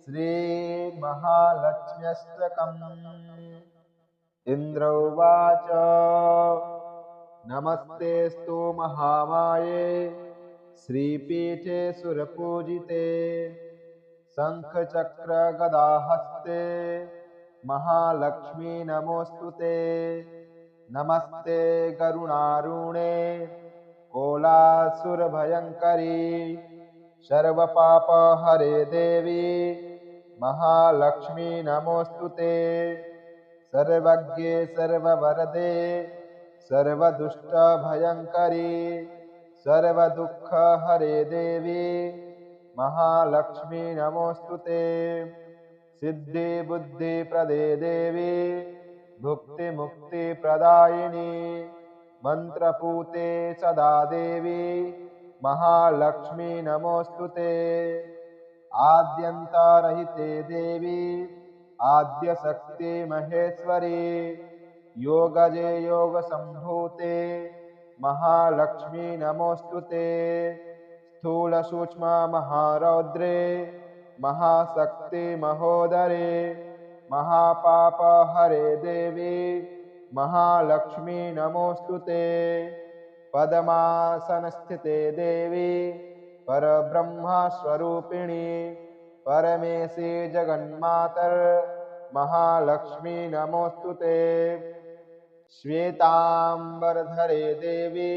श्रीमहालक्ष्म्यष्टकम्। इन्द्र उवाच नमस्तेऽस्तु महामाये श्रीपीठे सुरपूजिते शङ्खचक्रगदाहस्ते महालक्ष्मी नमोऽस्तुते। नमस्ते गरुडारूणे कोलासुरभयङ्करी सर्वपापहरे देवी महालक्ष्मी नमोऽस्तुते। सर्वज्ञे सर्ववरदे सर्वदुष्टभयङ्करी सर्वदुःखहरे देवी महालक्ष्मी नमोऽस्तुते। सिद्धिबुद्धिप्रदे देवी भुक्तिमुक्तिप्रदायिनी मन्त्रपूते सदा देवी महालक्ष्मी नमोऽस्तुते। आद्यन्तरहिते देवी आद्यशक्ति महेश्वरी योगजे योगसम्भूते महालक्ष्मी नमोऽस्तुते। स्थूलसूक्ष्म महारौद्रे महाशक्ति महोदरे महापापहरे देवी महालक्ष्मी नमोऽस्तुते। पद्मासनस्थिते देवी परब्रह्मस्वरूपिणी परमेशी जगन्मातर महालक्ष्मी नमोऽस्तुते। श्वेतांबरधरे देवी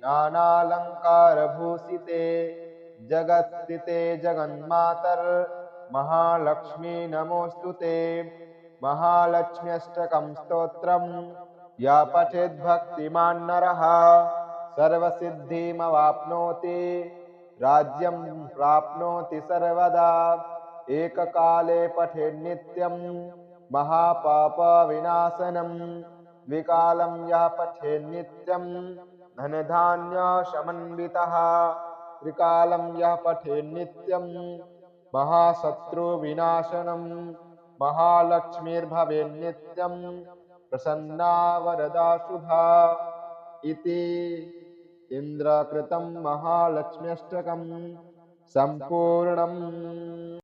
नानालंकारभूषिते जगत्स्थिते जगन्मातर महालक्ष्मी नमोऽस्तुते। महालक्ष्म्यष्टकं स्तोत्रं या पठेद्भक्तिमान् नरः सर्वसिद्धिमवाप्नोति राज्यं प्राप्नोति सर्वदा। एककाले पठेन्नित्यं महापापविनाशनं द्विकालं यः पठेन्नित्यं धनधान्यसमन्वितः त्रिकालं यः पठेन्नित्यं महाशत्रुविनाशनं महालक्ष्मीर्भवेन्नित्यं प्रसन्ना वरदा शुभा। इति इन्द्रकृतं महालक्ष्म्यष्टकं सम्पूर्णम्।